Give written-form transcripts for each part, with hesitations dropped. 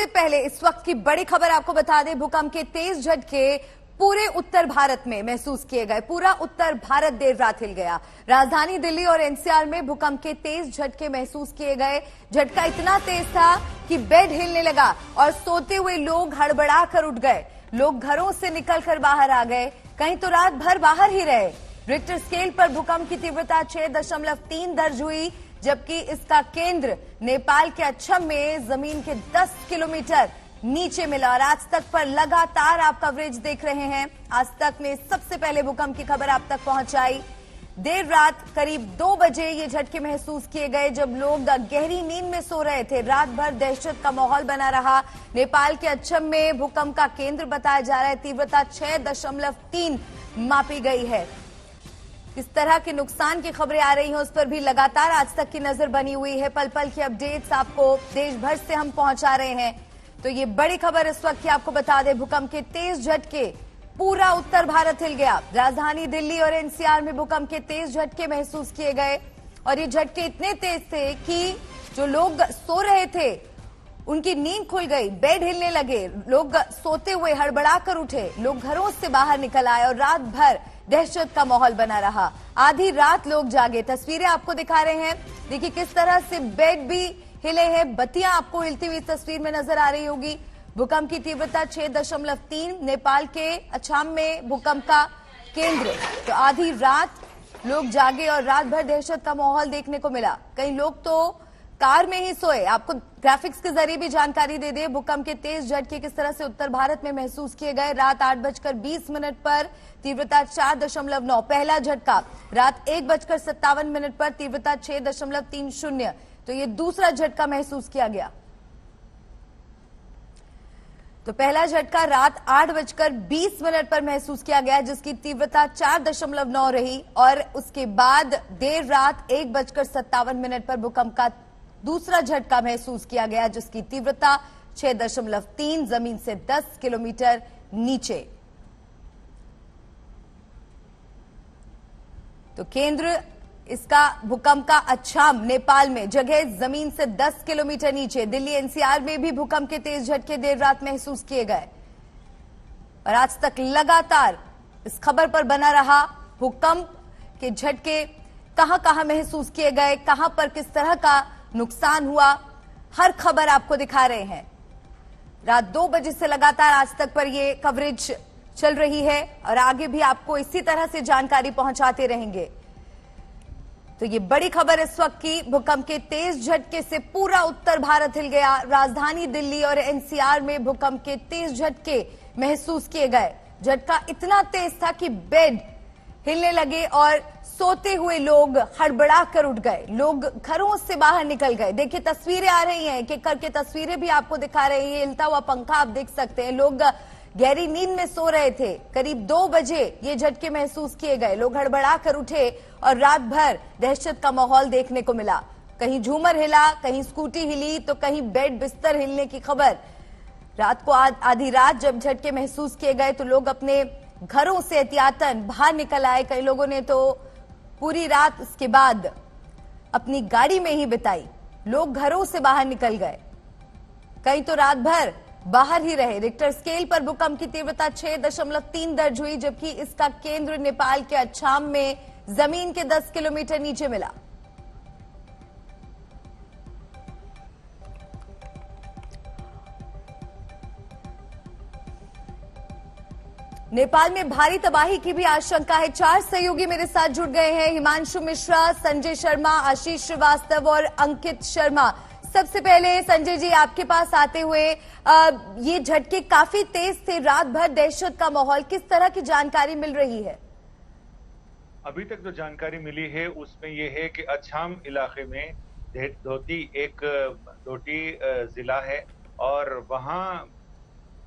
सबसे पहले इस वक्त की बड़ी खबर आपको बता दें, भूकंप के तेज झटके पूरे उत्तर भारत में महसूस किए गए। पूरा उत्तर भारत देर रात हिल गया। राजधानी दिल्ली और एनसीआर में भूकंप के तेज झटके महसूस किए गए। झटका इतना तेज था कि बेड हिलने लगा और सोते हुए लोग हड़बड़ा कर उठ गए। लोग घरों से निकलकर बाहर आ गए, कहीं तो रात भर बाहर ही रहे। रिक्टर स्केल पर भूकंप की तीव्रता 6.3 दर्ज हुई, जबकि इसका केंद्र नेपाल के अच्छम में जमीन के 10 किलोमीटर नीचे मिला। और आज तक पर लगातार आप कवरेज देख रहे हैं। आज तक में सबसे पहले भूकंप की खबर आप तक पहुंचाई। देर रात करीब 2 बजे ये झटके महसूस किए गए, जब लोग गहरी नींद में सो रहे थे। रात भर दहशत का माहौल बना रहा। नेपाल के अच्छम में भूकंप का केंद्र बताया जा रहा है। तीव्रता 6.3 मापी गई है। किस तरह के नुकसान की खबरें आ रही हैं, उस पर भी लगातार आज तक की नजर बनी हुई है। पल पल की अपडेट्स आपको देश भर से हम पहुंचा रहे हैं। तो ये बड़ी खबर इस वक्त की आपको बता दें, भूकंप के तेज झटके पूरा उत्तर भारत हिल गया। राजधानी दिल्ली और एनसीआर में भूकंप के तेज झटके महसूस किए गए और ये झटके इतने तेज थे कि जो लोग सो रहे थे उनकी नींद खुल गई, बेड हिलने लगे, लोग सोते हुए हड़बड़ा कर उठे, लोग घरों से बाहर निकल आए और रात भर दहशत का माहौल बना रहा। आधी रात लोग जागे। तस्वीरें आपको दिखा रहे हैं, देखिए किस तरह से बेड भी हिले हैं। बत्तियां आपको हिलती हुई तस्वीर में नजर आ रही होगी। भूकंप की तीव्रता 6.3, नेपाल के अछाम में भूकंप का केंद्र। तो आधी रात लोग जागे और रात भर दहशत का माहौल देखने को मिला। कई लोग तो कार में ही सोए। आपको ग्राफिक्स के जरिए भी जानकारी दे दे, भूकंप के तेज झटके किस तरह से उत्तर भारत में महसूस किए गए। रात 8:20 पर तीव्रता 4.9 पहला झटका। रात 1:57 पर तीव्रता 6.30। तो ये दूसरा झटका महसूस किया गया। तो पहला झटका रात 8:20 पर महसूस किया गया, जिसकी तीव्रता 4.9 रही। और उसके बाद देर रात 1:57 पर भूकंप का दूसरा झटका महसूस किया गया, जिसकी तीव्रता 6.3, जमीन से 10 किलोमीटर नीचे। तो केंद्र इसका भूकंप का अच्छाम नेपाल में, जगह जमीन से 10 किलोमीटर नीचे। दिल्ली एनसीआर में भी भूकंप के तेज झटके देर रात महसूस किए गए और आज तक लगातार इस खबर पर बना रहा। भूकंप के झटके कहां कहां महसूस किए गए, कहां पर किस तरह का नुकसान हुआ, हर खबर आपको दिखा रहे हैं। रात 2 बजे से लगातार आज तक पर यह कवरेज चल रही है और आगे भी आपको इसी तरह से जानकारी पहुंचाते रहेंगे। तो ये बड़ी खबर इस वक्त की, भूकंप के तेज झटके से पूरा उत्तर भारत हिल गया। राजधानी दिल्ली और एनसीआर में भूकंप के तेज झटके महसूस किए गए। झटका इतना तेज था कि बेड हिलने लगे और सोते हुए लोग हड़बड़ा कर उठ गए। लोग घरों से बाहर निकल गए। देखिए तस्वीरें आ रही हैं, एक एक करके तस्वीरें भी आपको दिखा रही है। हिलता हुआ पंखा आप देख सकते हैं। लोग गहरी नींद में सो रहे थे। करीब 2 बजे ये झटके महसूस किए गए। लोग हड़बड़ा कर उठे और रात भर दहशत का माहौल देखने को मिला। कहीं झूमर हिला, कहीं स्कूटी हिली, तो कहीं बेड बिस्तर हिलने की खबर। रात को आधी रात जब झटके महसूस किए गए तो लोग अपने घरों से एहतियातन बाहर निकल आए। कई लोगों ने तो पूरी रात उसके बाद अपनी गाड़ी में ही बिताई। लोग घरों से बाहर निकल गए, कई तो रात भर बाहर ही रहे। रिक्टर स्केल पर भूकंप की तीव्रता 6.3 दर्ज हुई, जबकि इसका केंद्र नेपाल के अच्छाम में जमीन के 10 किलोमीटर नीचे मिला। नेपाल में भारी तबाही की भी आशंका है। 4 सहयोगी मेरे साथ जुड़ गए हैं, हिमांशु मिश्रा, संजय शर्मा, आशीष श्रीवास्तव और अंकित शर्मा। सबसे पहले संजय जी आपके पास आते हुए, ये झटके काफी तेज थे, रात भर दहशत का माहौल, किस तरह की जानकारी मिल रही है? अभी तक जो जानकारी मिली है उसमें ये है कि अच्छाम इलाके में डोटी जिला है और वहां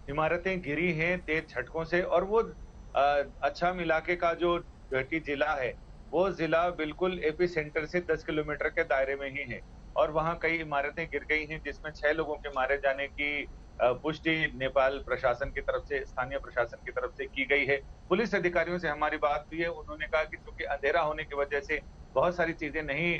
इमारतें गिरी हैं तेज झटकों से। और वो अच्छाम इलाके का जो डोटी जिला है वो जिला बिल्कुल एपी सेंटर से 10 किलोमीटर के दायरे में ही है और वहां कई इमारतें गिर गई हैं, जिसमें 6 लोगों के मारे जाने की पुष्टि नेपाल प्रशासन की तरफ से, स्थानीय प्रशासन की तरफ से की गई है। पुलिस अधिकारियों से हमारी बात हुई है, उन्होंने कहा कि चूंकि अंधेरा होने की वजह से बहुत सारी चीजें नहीं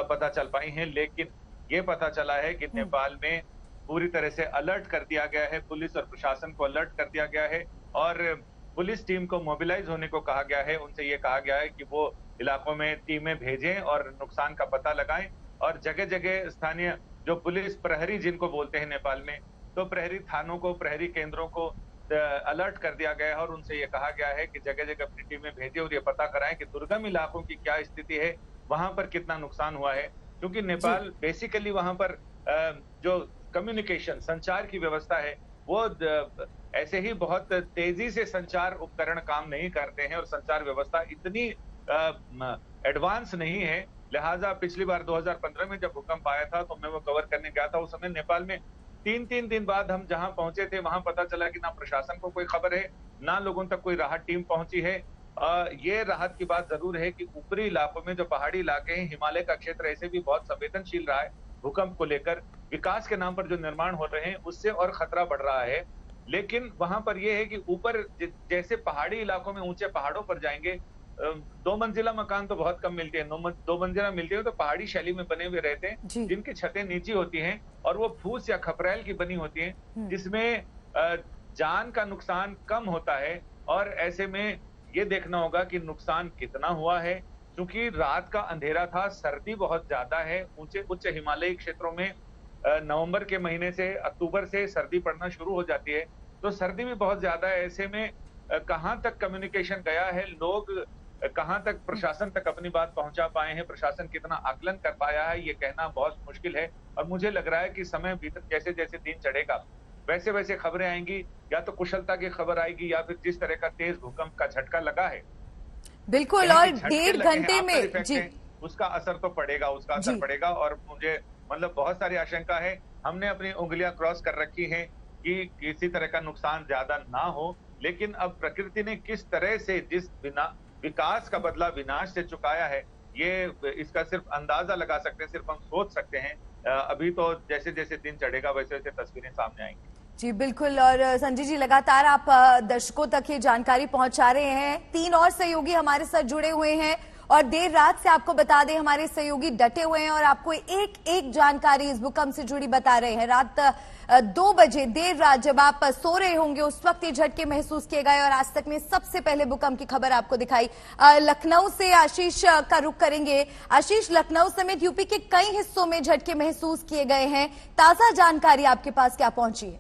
पता चल पाई हैं, लेकिन ये पता चला है कि नेपाल में पूरी तरह से अलर्ट कर दिया गया है, पुलिस और प्रशासन को अलर्ट कर दिया गया है और पुलिस टीम को मोबिलाइज होने को कहा गया है। उनसे ये कहा गया है कि वो इलाकों में टीमें भेजें और नुकसान का पता लगाएं और जगह-जगह स्थानीय जो पुलिस प्रहरी जिनको बोलते हैं नेपाल में, तो प्रहरी थानों को, प्रहरी केंद्रों को अलर्ट कर दिया गया है और उनसे ये कहा गया है कि जगह-जगह अपनी टीमें भेजें और ये पता कराएं कि दुर्गम इलाकों की क्या स्थिति है, वहां पर कितना नुकसान हुआ है। क्योंकि नेपाल बेसिकली वहां पर जो कम्युनिकेशन, संचार की व्यवस्था है, वो ऐसे ही बहुत तेजी से संचार उपकरण काम नहीं करते हैं और संचार व्यवस्था इतनी एडवांस नहीं है। लिहाजा पिछली बार 2015 में जब भूकंप आया था तो मैं वो कवर करने गया था। उस समय नेपाल में 3-3 दिन बाद हम जहां पहुंचे थे वहां पता चला कि ना प्रशासन को कोई खबर है, ना लोगों तक कोई राहत टीम पहुंची है। ये राहत की बात जरूर है कि ऊपरी इलाकों में जो पहाड़ी इलाके हैं, हिमालय का क्षेत्र ऐसे भी बहुत संवेदनशील रहा है भूकंप को लेकर। विकास के नाम पर जो निर्माण हो रहे हैं उससे और खतरा बढ़ रहा है। लेकिन वहां पर यह है कि ऊपर जैसे पहाड़ी इलाकों में ऊंचे पहाड़ों पर जाएंगे, 2 मंजिला मकान तो बहुत कम मिलते हैं, 2 मंजिला मिलते हैं तो पहाड़ी शैली में बने हुए रहते हैं, जिनकी छतें नीची होती हैं और वो फूस या खपरेल की बनी होती हैं, जिसमें जान का नुकसान कम होता है। और ऐसे में ये देखना होगा कि नुकसान कितना हुआ है, क्योंकि रात का अंधेरा था, सर्दी बहुत ज्यादा है। उच्च हिमालयी क्षेत्रों में नवंबर के महीने से अक्टूबर से सर्दी पड़ना शुरू हो जाती है, तो सर्दी भी बहुत ज्यादा है। ऐसे में कहाँ तक कम्युनिकेशन गया है, लोग कहाँ तक प्रशासन तक अपनी बात पहुंचा पाए हैं, प्रशासन कितना आकलन कर पाया है, ये कहना बहुत मुश्किल है। और मुझे लग रहा है कि समय बीत जैसे जैसे दिन चढ़ेगा वैसे वैसे खबरें आएंगी, या तो कुशलता की खबर आएगी या फिर जिस तरह का तेज भूकंप का झटका लगा है, बिल्कुल, और 1.5 घंटे में जी उसका असर तो पड़ेगा, उसका असर पड़ेगा। और मुझे मतलब बहुत सारी आशंका है। हमने अपनी उंगलियां क्रॉस कर रखी हैं कि किसी तरह का नुकसान ज्यादा ना हो, लेकिन अब प्रकृति ने किस तरह से जिस विकास का बदला विनाश से चुकाया है, ये इसका सिर्फ अंदाजा लगा सकते हैं, सिर्फ हम सोच सकते हैं। अभी तो जैसे जैसे दिन चढ़ेगा वैसे वैसे तस्वीरें सामने आएंगी। जी बिल्कुल, और संजय जी लगातार आप दर्शकों तक ये जानकारी पहुंचा रहे हैं। 3 और सहयोगी हमारे साथ जुड़े हुए हैं और देर रात से आपको बता दें हमारे सहयोगी डटे हुए हैं और आपको एक एक जानकारी इस भूकंप से जुड़ी बता रहे हैं। रात 2 बजे देर रात जब आप सो रहे होंगे उस वक्त ये झटके महसूस किए गए और आज तक में सबसे पहले भूकंप की खबर आपको दिखाई। लखनऊ से आशीष का रुख करेंगे। आशीष, लखनऊ समेत यूपी के कई हिस्सों में झटके महसूस किए गए हैं, ताजा जानकारी आपके पास क्या पहुंची है?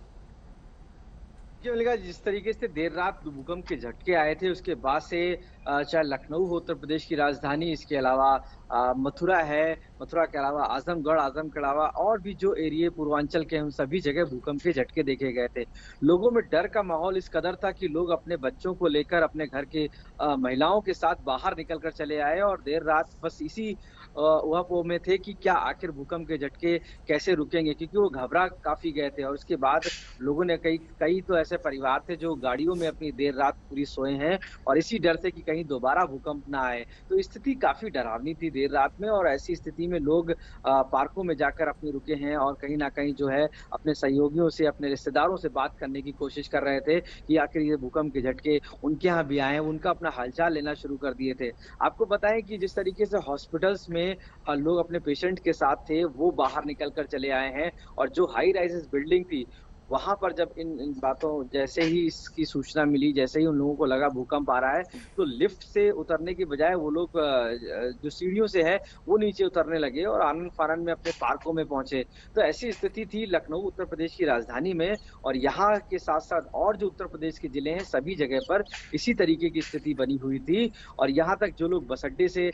जिस तरीके से देर रात भूकंप के झटके आए थे उसके बाद से चाहे लखनऊ हो उत्तर प्रदेश की राजधानी, इसके अलावा मथुरा है, मथुरा के अलावा आजम के अलावा और भी जो एरिया पूर्वांचल के हैं उन सभी जगह भूकंप के झटके देखे गए थे। लोगों में डर का माहौल इस कदर था कि लोग अपने बच्चों को लेकर अपने घर के महिलाओं के साथ बाहर निकल कर चले आए और देर रात बस इसी उहापोह में थे कि क्या आखिर भूकंप के झटके कैसे रुकेंगे, क्योंकि वो घबरा काफी गए थे। और उसके बाद लोगों ने कई तो ऐसे परिवार थे जो गाड़ियों में अपनी देर रात पूरी सोए हैं और इसी डर से कि कहीं दोबारा भूकंप ना आए। तो स्थिति काफी डरावनी थी देर रात में और ऐसी स्थिति में लोग पार्कों में जाकर अपने रुके हैं और कहीं ना कहीं जो है अपने सहयोगियों से, अपने रिश्तेदारों से बात करने की कोशिश कर रहे थे कि आखिर ये भूकंप के झटके उनके यहाँ भी आए हैं, उनका अपना हालचाल लेना शुरू कर दिए थे। आपको बताएं कि जिस तरीके से हॉस्पिटल्स में लोग अपने पेशेंट के साथ थे वो बाहर निकल कर चले आए हैं और जो हाई राइजेस बिल्डिंग थी वहां पर जब इन बातों जैसे ही इसकी सूचना मिली, जैसे ही उन लोगों को लगा भूकंप आ रहा है तो लिफ्ट से उतरने की बजाय वो लोग जो सीढ़ियों से है वो नीचे उतरने लगे और आनन फानन में अपने पार्कों में पहुंचे। तो ऐसी स्थिति थी लखनऊ उत्तर प्रदेश की राजधानी में और यहाँ के साथ साथ और जो उत्तर प्रदेश के जिले हैं सभी जगह पर इसी तरीके की स्थिति बनी हुई थी। और यहाँ तक जो लोग बस अड्डे से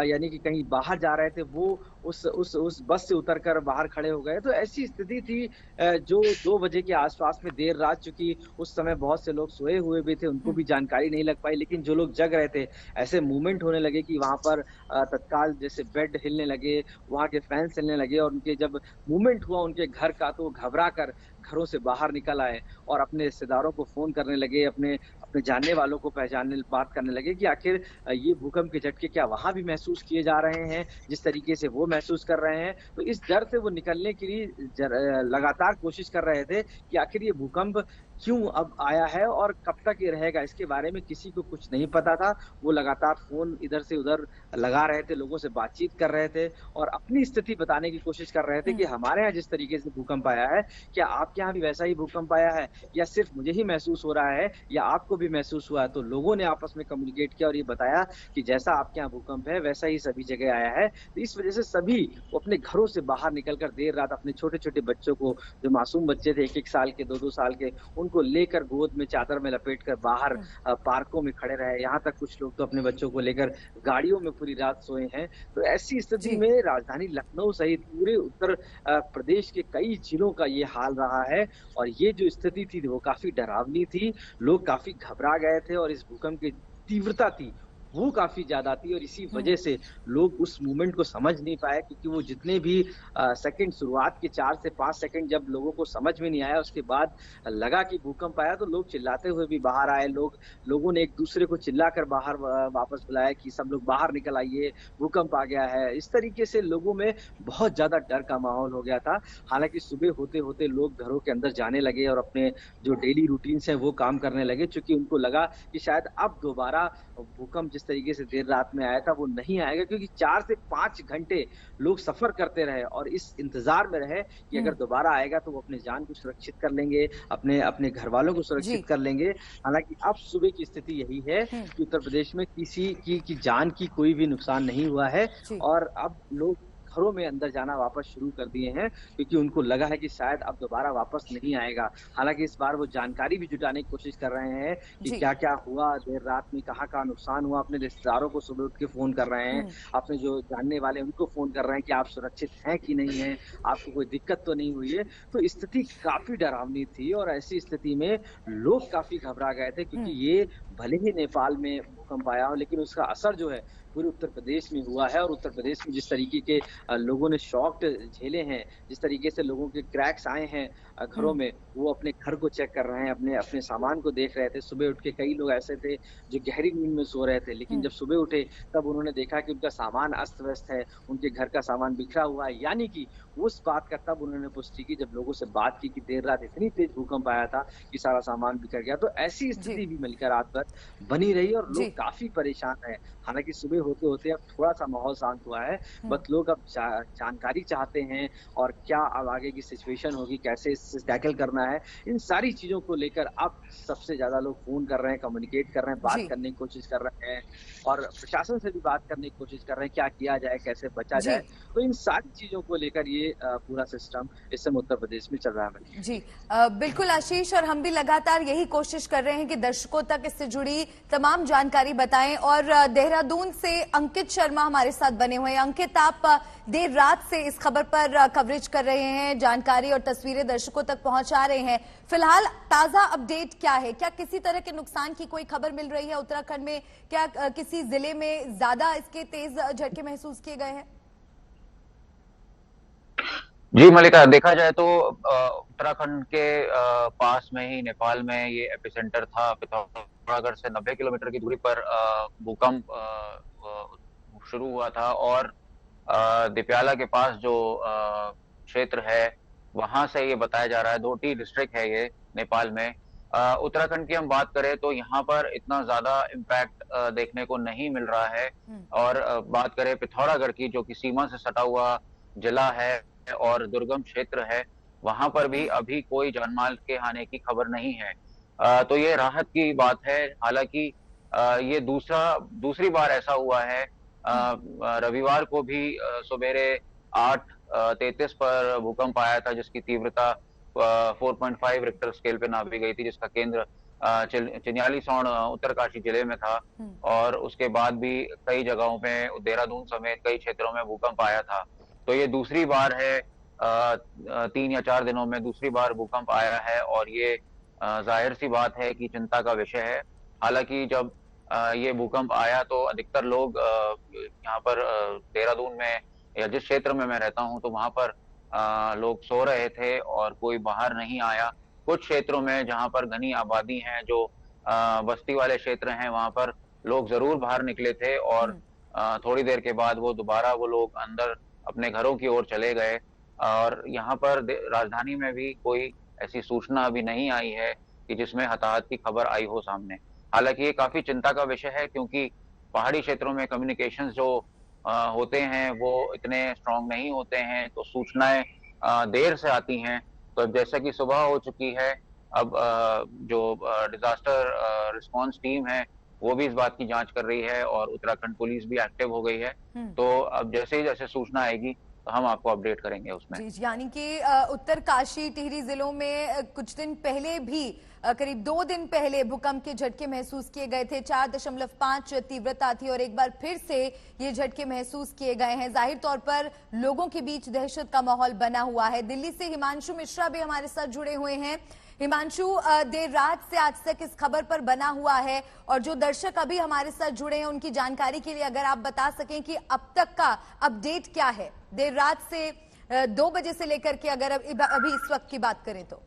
यानी कि कहीं बाहर जा रहे थे वो उस बस से उतरकर बाहर खड़े हो गए। तो ऐसी स्थिति थी जो 2 बजे के आसपास में देर रात, चूंकि उस समय बहुत से लोग सोए हुए भी थे उनको भी जानकारी नहीं लग पाई, लेकिन जो लोग जग रहे थे ऐसे मूवमेंट होने लगे कि वहां पर तत्काल जैसे बेड हिलने लगे, वहां के फैंस हिलने लगे और उनके जब मूवमेंट हुआ उनके घर का तो घबरा कर घरों से बाहर निकल आए और अपने रिश्तेदारों को फ़ोन करने लगे, अपने अपने जानने वालों को पहचानने बात करने लगे कि आखिर ये भूकंप के झटके क्या वहाँ भी महसूस किए जा रहे हैं, जिस तरीके से वो महसूस कर रहे हैं। तो इस डर से वो निकलने के लिए लगातार कोशिश कर रहे थे कि आखिर ये भूकंप क्यों अब आया है और कब तक ये रहेगा, इसके बारे में किसी को कुछ नहीं पता था। वो लगातार फ़ोन इधर से उधर लगा रहे थे, लोगों से बातचीत कर रहे थे और अपनी स्थिति बताने की कोशिश कर रहे थे कि हमारे यहाँ जिस तरीके से भूकंप आया है, क्या आपके यहाँ भी वैसा ही भूकंप आया है या सिर्फ मुझे ही महसूस हो रहा है या आपको भी महसूस हुआ है? तो लोगों ने आपस में कम्युनिकेट किया और ये बताया कि जैसा आपके यहाँ भूकंप है, वैसा ही सभी जगह आया है। तो इस वजह से सभी वो अपने घरों से बाहर निकल कर देर रात अपने छोटे-छोटे बच्चों को, जो मासूम बच्चे थे 1-1 साल के, 2-2 साल के, उनको लेकर गोद में चादर में लपेट कर बाहर पार्कों में खड़े रहे। यहाँ तक कुछ लोग तो अपने बच्चों को लेकर गाड़ियों में पूरी रात सोए हैं। तो ऐसी स्थिति जी। में राजधानी लखनऊ सहित पूरे उत्तर प्रदेश के कई जिलों का ये हाल रहा है और ये जो स्थिति थी वो काफ़ी डरावनी थी। लोग काफ़ी घबरा गए थे और इस भूकंप की तीव्रता थी वो काफ़ी ज़्यादा थी और इसी वजह से लोग उस मोमेंट को समझ नहीं पाए क्योंकि वो जितने भी सेकंड शुरुआत के 4 से 5 सेकंड जब लोगों को समझ में नहीं आया, उसके बाद लगा कि भूकंप आया तो लोग चिल्लाते हुए भी बाहर आए। लोगों ने एक-दूसरे को चिल्लाकर बाहर वापस बुलाया कि सब लोग बाहर निकल आइए, भूकंप आ गया है। इस तरीके से लोगों में बहुत ज़्यादा डर का माहौल हो गया था। हालाँकि सुबह होते-होते लोग घरों के अंदर जाने लगे और अपने जो डेली रूटीन्स हैं वो काम करने लगे, चूँकि उनको लगा कि शायद अब दोबारा भूकंप जिस तरीके से देर रात में आया था वो नहीं आएगा, क्योंकि 4 से 5 घंटे लोग सफ़र करते रहे और इस इंतज़ार में रहे कि अगर दोबारा आएगा तो वो अपनी जान को सुरक्षित कर लेंगे, अपने अपने घरवालों को सुरक्षित कर लेंगे। हालाँकि अब सुबह की स्थिति यही है कि उत्तर प्रदेश में किसी की जान की कोई भी नुकसान नहीं हुआ है और अब लोग घरों में अंदर जाना वापस शुरू कर दिए हैं क्योंकि उनको लगा है कि शायद अब दोबारा वापस नहीं आएगा। हालाँकि इस बार वो जानकारी भी जुटाने की कोशिश कर रहे हैं कि क्या-क्या हुआ देर रात में, कहाँ-कहाँ नुकसान हुआ। अपने रिश्तेदारों को सुबह उठ के फ़ोन कर रहे हैं, अपने जो जानने वाले उनको फ़ोन कर रहे हैं कि आप सुरक्षित हैं कि नहीं हैं, आपको कोई दिक्कत तो नहीं हुई है। तो स्थिति काफ़ी डरावनी थी और ऐसी स्थिति में लोग काफ़ी घबरा गए थे क्योंकि ये भले ही नेपाल में भूकंप आया हो लेकिन उसका असर जो है पूरे उत्तर प्रदेश में हुआ है और उत्तर प्रदेश में जिस तरीके के लोगों ने शॉक झेले हैं, जिस तरीके से लोगों के क्रैक्स आए हैं घरों में, वो अपने घर को चेक कर रहे हैं, अपने अपने सामान को देख रहे थे। सुबह उठ के कई लोग ऐसे थे जो गहरी नींद में सो रहे थे, लेकिन जब सुबह उठे तब उन्होंने देखा कि उनका सामान अस्त-व्यस्त है, उनके घर का सामान बिखरा हुआ है। यानी कि उस बात का तब उन्होंने पुष्टि की जब लोगों से बात की कि देर रात इतनी तेज भूकंप आया था कि सारा सामान बिखर गया। तो ऐसी स्थिति भी मलिका रात भर बनी रही और लोग काफ़ी परेशान हैं। हालाँकि सुबह होते-होते अब थोड़ा-सा माहौल शांत हुआ है, बस लोग अब जानकारी चाहते हैं और क्या अब आगे की सिचुएशन होगी, कैसे इससे टैकल करना है, इन सारी चीज़ों को लेकर अब सबसे ज़्यादा लोग फ़ोन कर रहे हैं, कम्युनिकेट कर रहे हैं, बात करने की कोशिश कर रहे हैं और प्रशासन से भी बात करने की कोशिश कर रहे हैं, क्या किया जाए, कैसे बचा जाए। तो इन सारी चीज़ों को लेकर ये पूरा सिस्टम इस समय उत्तर प्रदेश में चल रहा है। जी बिल्कुल आशीष, और हम भी लगातार यही कोशिश कर रहे हैं कि दर्शकों तक इससे जुड़ी तमाम जानकारी बताएं और देहरादून से अंकित शर्मा हमारे साथ बने हुए हैं। अंकित, आप देर रात से इस खबर पर कवरेज कर रहे हैं, जानकारी और तस्वीरें दर्शकों तक पहुंचा रहे हैं। फिलहाल ताजा अपडेट क्या है? क्या किसी तरह के नुकसान की कोई खबर मिल रही है उत्तराखंड में? क्या किसी जिले में ज्यादा इसके तेज झटके महसूस किए गए हैं? जी मलिका, देखा जाए तो उत्तराखंड के पास में ही नेपाल में ये एपिसेंटर था। पिथौरागढ़ से 90 किलोमीटर की दूरी पर भूकंप शुरू हुआ था और दिप्याला के पास जो क्षेत्र है वहां से ये बताया जा रहा है, डोटी डिस्ट्रिक्ट है ये नेपाल में। उत्तराखंड की हम बात करें तो यहाँ पर इतना ज्यादा इम्पैक्ट देखने को नहीं मिल रहा है और बात करें पिथौरागढ़ की, जो कि सीमा से सटा हुआ जिला है और दुर्गम क्षेत्र है, वहां पर भी अभी कोई जानमाल के हानि की खबर नहीं है। तो ये राहत की बात है। हालांकि ये दूसरी बार ऐसा हुआ है। रविवार को भी सवेरे 8:33 पर भूकंप आया था जिसकी तीव्रता 4.5 रिक्टर स्केल पे नापी गई थी, जिसका केंद्र चिन्यालीसौड़ उत्तरकाशी जिले में था और उसके बाद भी कई जगहों पे देहरादून समेत कई क्षेत्रों में भूकंप आया था। तो ये दूसरी बार है, 3 या 4 दिनों में दूसरी बार भूकंप आया है और ये जाहिर सी बात है कि चिंता का विषय है। हालांकि जब ये भूकंप आया तो अधिकतर लोग यहाँ पर देहरादून में या जिस क्षेत्र में मैं रहता हूँ तो वहां पर लोग सो रहे थे और कोई बाहर नहीं आया। कुछ क्षेत्रों में जहां पर घनी आबादी है, जो बस्ती वाले क्षेत्र हैं, वहां पर लोग जरूर बाहर निकले थे और थोड़ी देर के बाद वो लोग अंदर अपने घरों की ओर चले गए। और यहाँ पर राजधानी में भी कोई ऐसी सूचना अभी नहीं आई है कि जिसमें हताहत की खबर आई हो सामने। हालांकि ये काफी चिंता का विषय है, क्योंकि पहाड़ी क्षेत्रों में कम्युनिकेशंस जो होते हैं वो इतने स्ट्रांग नहीं होते हैं, तो सूचनाएं देर से आती हैं। तो अब जैसा कि सुबह हो चुकी है, अब जो डिजास्टर रिस्पांस टीम है वो भी इस बात की जांच कर रही है और उत्तराखंड पुलिस भी एक्टिव हो गई है। तो अब जैसे ही जैसे सूचना आएगी तो हम आपको अपडेट करेंगे उसमें। जी, यानी कि उत्तरकाशी, टिहरी जिलों में कुछ दिन पहले भी, करीब 2 दिन पहले भूकंप के झटके महसूस किए गए थे। 4.5 तीव्रता थी और एक बार फिर से ये झटके महसूस किए गए हैं। जाहिर तौर पर लोगों के बीच दहशत का माहौल बना हुआ है। दिल्ली से हिमांशु मिश्रा भी हमारे साथ जुड़े हुए हैं। हिमांशु, देर रात से आज तक इस खबर पर बना हुआ है और जो दर्शक अभी हमारे साथ जुड़े हैं उनकी जानकारी के लिए अगर आप बता सकें कि अब तक का अपडेट क्या है, देर रात से 2 बजे से लेकर के अगर अभी इस वक्त की बात करें तो।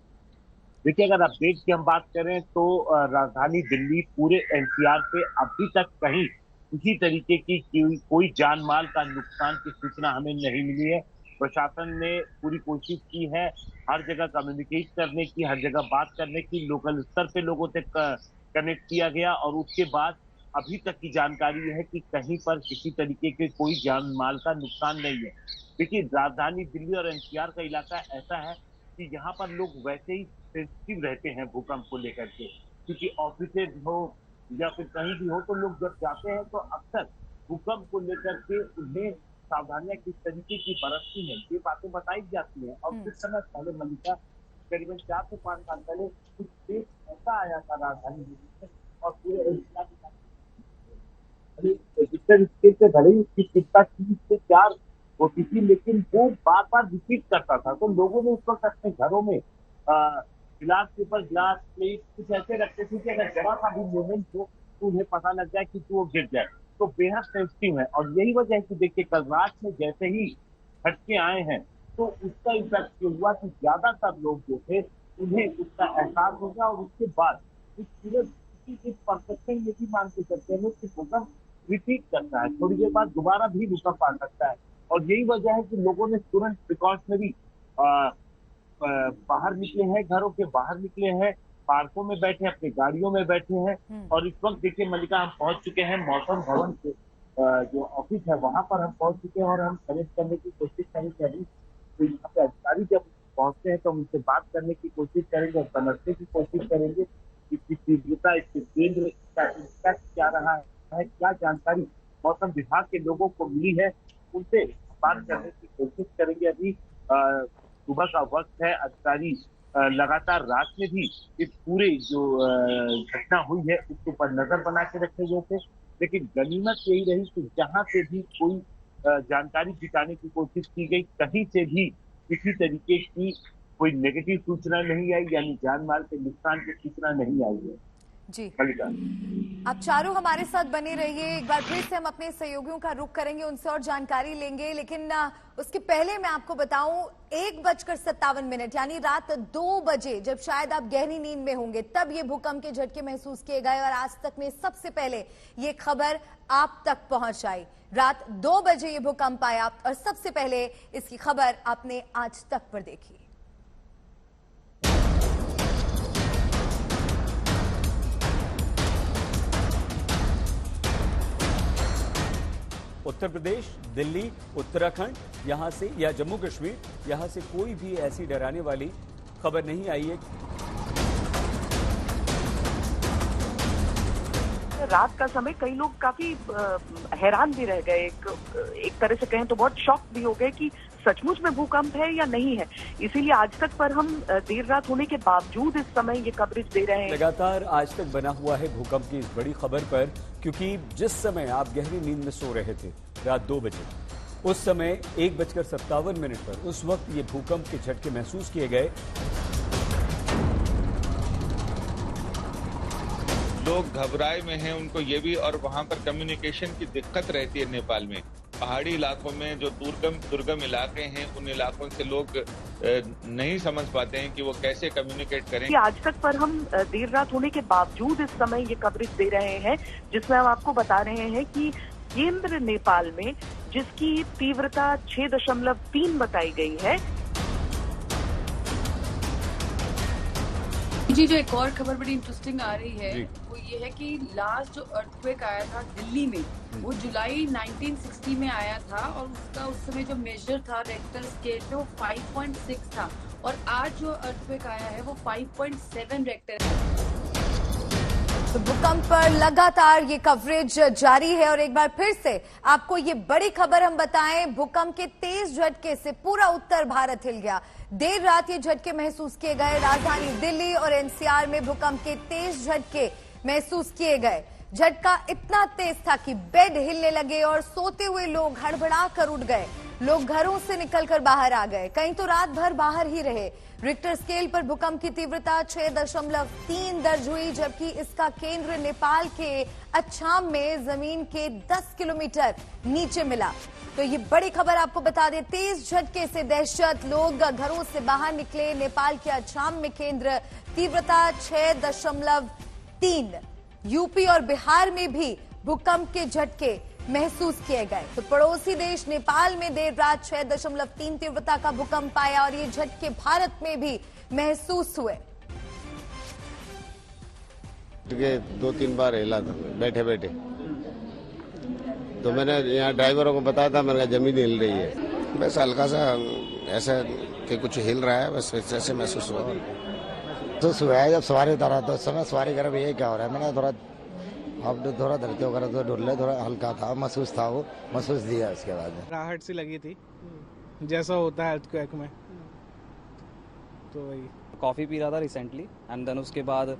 देखिए, अगर अपडेट की हम बात करें तो राजधानी दिल्ली, पूरे एनसीआर पे अभी तक कहीं किसी तरीके की कोई जान माल का नुकसान की सूचना हमें नहीं मिली है। प्रशासन ने पूरी कोशिश की है हर जगह कम्युनिकेट करने की, हर जगह बात करने की, लोकल स्तर पे लोगों से कनेक्ट किया गया और उसके बाद अभी तक की जानकारी है कि कहीं पर किसी तरीके के कोई जान माल का नुकसान नहीं है। देखिए, राजधानी दिल्ली और एनसीआर का इलाका ऐसा है कि यहाँ पर लोग वैसे ही सेंसिटिव रहते हैं भूकंप को लेकर के, क्योंकि ऑफिसेज हो या फिर कहीं भी हो तो लोग जब जाते हैं तो अक्सर भूकंप को लेकर के उन्हें सावधानियां किस तरीके की बरतती हैं ये बातें बताई जाती हैं। और कुछ समय पहले मलिका, करीबन 4 से 5 साल पहले कुछ देश ऐसा आया था राजधानी दिल्ली में और पूरे से भले ही उसकी चिंता 3 से 4 होती थी, लेकिन वो बार बार रिपीट करता था। तो लोगों ने उस वक्त अपने घरों में गिलास के ऊपर गिलास, प्लेट कुछ ऐसे रखते थे कि अगर जरा सा भी मूवमेंट हो तो उन्हें पता लग जाए कि वो गिर जाए। तो बेहद सेंसिटिव है और यही वजह है कि देखिए, कल रात में जैसे ही झटके आए हैं तो उसका इफेक्ट हुआ कि ज्यादातर लोग जो थे उन्हें उसका एहसास हो गया और उसके बाद इस पूरे परसेप्शन ये भी मान के चलते हैं कि भूकंप रिपीट करता है, थोड़ी देर बाद दोबारा भी भूकंप आ सकता है। और यही वजह है कि लोगों ने तुरंत प्रिकॉशनरी बाहर निकले हैं, घरों के बाहर निकले हैं, पार्कों में बैठे, अपनी गाड़ियों में बैठे हैं। और इस वक्त देखिए मलिका, हम पहुंच चुके हैं मौसम भवन के जो ऑफिस है वहां पर हम पहुंच चुके हैं और हम कनेक्ट करने की कोशिश करेंगे। अभी तो यहाँ पे अधिकारी जब पहुंचते हैं तो हम उनसे बात करने की कोशिश करेंगे और समझने की कोशिश करेंगे कि इसकी तीव्रता, इसके केंद्र का इम्पैक्ट क्या रहा है, क्या जानकारी मौसम विभाग के लोगों को मिली है, उनसे बात करने की कोशिश करेंगे। अभी सुबह का वक्त है, अधिकारी लगातार रात में भी इस पूरे जो घटना हुई है उसके ऊपर नजर बना के रखे गए थे, लेकिन गनीमत यही रही कि जहां से भी कोई जानकारी जुटाने की कोशिश की गई, कहीं से भी किसी तरीके की कोई नेगेटिव सूचना नहीं आई, यानी जान माल के नुकसान की सूचना नहीं आई है। जी, मलिका, आप चारों हमारे साथ बने रहिए। एक बार फिर से हम अपने सहयोगियों का रुख करेंगे, उनसे और जानकारी लेंगे, लेकिन उसके पहले मैं आपको बताऊं 1:57 यानी रात 2 बजे, जब शायद आप गहरी नींद में होंगे, तब ये भूकंप के झटके महसूस किए गए और आज तक में सबसे पहले ये खबर आप तक पहुंच आई। रात 2 बजे ये भूकंप आया और सबसे पहले इसकी खबर आपने आज तक पर देखी। उत्तर प्रदेश, दिल्ली, उत्तराखंड, यहाँ से या जम्मू कश्मीर, यहाँ से कोई भी ऐसी डराने वाली खबर नहीं आई है। रात का समय कई लोग काफी हैरान भी रह गए, एक तरह से कहें तो बहुत शॉक भी हो गए कि सचमुच में भूकंप है या नहीं है। इसीलिए आज तक पर हम देर रात होने के बावजूद इस समय ये कवरेज दे रहे हैं। लगातार आज तक बना हुआ है भूकंप की इस बड़ी खबर पर, क्योंकि जिस समय आप गहरी नींद में सो रहे थे रात 2 बजे, उस समय 1:57 पर उस वक्त ये भूकंप के झटके महसूस किए गए। लोग घबराए में हैं, उनको ये भी, और वहां पर कम्युनिकेशन की दिक्कत रहती है नेपाल में, पहाड़ी इलाकों में जो दुर्गम इलाके हैं, उन इलाकों से लोग नहीं समझ पाते हैं कि वो कैसे कम्युनिकेट करें। कि आज तक पर हम देर रात होने के बावजूद इस समय ये कवरेज दे रहे हैं, जिसमें हम आपको बता रहे हैं कि केंद्र नेपाल में जिसकी तीव्रता 6.3 बताई गई है। जी, जो एक और खबर बड़ी इंटरेस्टिंग आ रही है वो ये है कि लास्ट जो अर्थक्वेक आया था दिल्ली में, वो जुलाई 1960 में आया था और उसका उस समय जो मेजर था रेक्टर स्केल पे वो 5.6 था और आज जो अर्थक्वेक आया है वो 5.7 रेक्टर है। तो भूकंप पर लगातार ये कवरेज जारी है और एक बार फिर से आपको ये बड़ी खबर हम बताएं, भूकंप के तेज झटके से पूरा उत्तर भारत हिल गया। देर रात ये झटके महसूस किए गए। राजधानी दिल्ली और एनसीआर में भूकंप के तेज झटके महसूस किए गए। झटका इतना तेज था कि बेड हिलने लगे और सोते हुए लोग हड़बड़ा कर उठ गए। लोग घरों से निकलकर बाहर आ गए, कहीं तो रात भर बाहर ही रहे। रिक्टर स्केल पर भूकंप की तीव्रता 6.3 दर्ज हुई, जबकि इसका केंद्र नेपाल के अच्छाम में जमीन के 10 किलोमीटर नीचे मिला। तो ये बड़ी खबर आपको बता दें, तेज झटके से दहशत, लोग घरों से बाहर निकले। नेपाल के अच्छाम में केंद्र, तीव्रता 6.3। यूपी और बिहार में भी भूकंप के झटके महसूस किए गए। तो पड़ोसी देश नेपाल में देर रात 6.3 तीव्रता का भूकंप आया और ये झटके भारत में भी महसूस हुए। 2-3 बार हिला था बैठे बैठे, तो मैंने यहाँ ड्राइवरों को बताया था, मैंने कहा जमीन हिल रही है। बस हल्का सा ऐसा कि कुछ हिल रहा है, बस ऐसे महसूस हुआ। तो सुबह जब सवारी उतारा तो उस समय सवारी घर में यही क्या हो रहा है, मैंने थोड़ा धरती वगैरह तो ढुल्ले, थोड़ा हल्का था, महसूस था, वो महसूस दिया। उसके बाद राहत सी लगी थी, जैसा होता है अर्थक्वेक में। तो वही कॉफ़ी पी रहा था रिसेंटली एंड देन उसके बाद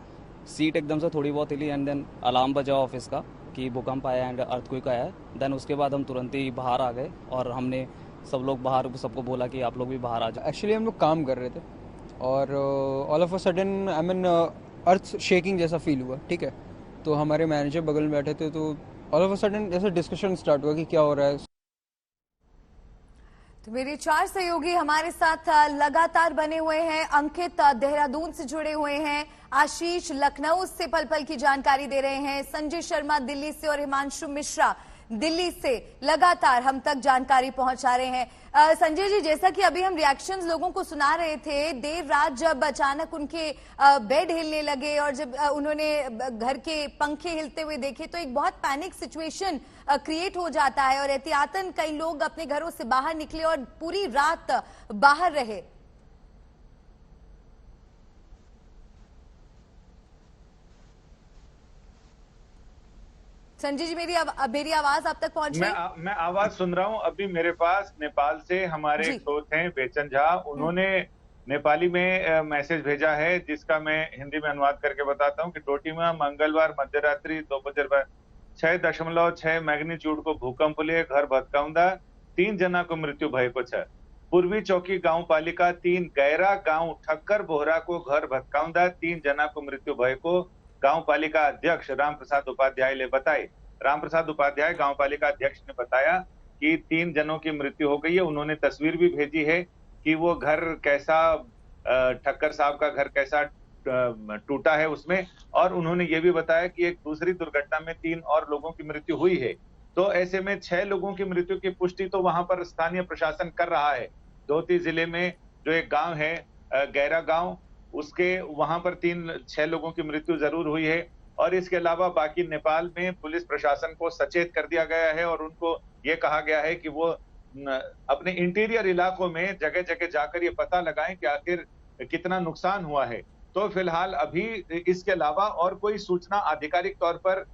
सीट एकदम से थोड़ी बहुत हिली एंड देन अलार्म बजा ऑफिस का कि भूकंप आया एंड अर्थक्वेक आया। देन उसके बाद हम तुरंत ही बाहर आ गए और हमने सब लोग बाहर सबको बोला कि आप लोग भी बाहर आ जाओ। एक्चुअली हम लोग काम कर रहे थे और all of a sudden I mean earth shaking जैसा फील हुआ, ठीक है। तो हमारे मैनेजर बगल में बैठे थे, तो ऑल ऑफ अ सडन जैसे डिस्कशन स्टार्ट हुआ कि क्या हो रहा है। तो मेरे 4 सहयोगी हमारे साथ लगातार बने हुए हैं। अंकित देहरादून से जुड़े हुए हैं, आशीष लखनऊ से पल पल की जानकारी दे रहे हैं, संजय शर्मा दिल्ली से और हिमांशु मिश्रा दिल्ली से लगातार हम तक जानकारी पहुंचा रहे हैं। संजय जी, जैसा कि अभी हम रिएक्शंस लोगों को सुना रहे थे, देर रात जब अचानक उनके बेड हिलने लगे और जब उन्होंने घर के पंखे हिलते हुए देखे तो एक बहुत पैनिक सिचुएशन क्रिएट हो जाता है और एहतियातन कई लोग अपने घरों से बाहर निकले और पूरी रात बाहर रहे। संजय जी, मेरी आवाज आप तक पहुंच रही? मैं आवाज सुन रहा हूं। अभी मेरे पास नेपाल से हमारे एक दोस्त हैं बेचन झा, उन्होंने नेपाली में मैसेज भेजा है, जिसका मैं हिंदी में अनुवाद करके बताता हूं कि डोटी में मंगलवार मध्यरात्रि 2 बजे 6.6 मैग्नीट्यूड को भूकंप लिए घर भत्काउँदा 3 जना को मृत्यु भएको छ। पूर्वी चौकी गाउँपालिका 3 गैरा गाउँ ठक्कर बोहरा को घर भत्काउँदा 3 जना को मृत्यु भएको गाउँपालिका अध्यक्ष रामप्रसाद उपाध्याय ने बताए। रामप्रसाद उपाध्याय गाउँपालिका अध्यक्ष ने बताया कि 3 जनों की मृत्यु हो गई है। उन्होंने तस्वीर भी भेजी है कि वो घर कैसा, ठक्कर साहब का घर कैसा टूटा है उसमें, और उन्होंने ये भी बताया कि एक दूसरी दुर्घटना में 3 और लोगों की मृत्यु हुई है। तो ऐसे में 6 लोगों की मृत्यु की पुष्टि तो वहां पर स्थानीय प्रशासन कर रहा है। धोती जिले में जो एक गांव है गैरा गांव, उसके वहां पर 6 लोगों की मृत्यु जरूर हुई है। और इसके अलावा बाकी नेपाल में पुलिस प्रशासन को सचेत कर दिया गया है और उनको ये कहा गया है कि वो अपने इंटीरियर इलाकों में जगह जगह जाकर ये पता लगाएं कि आखिर कितना नुकसान हुआ है। तो फिलहाल अभी इसके अलावा और कोई सूचना आधिकारिक तौर पर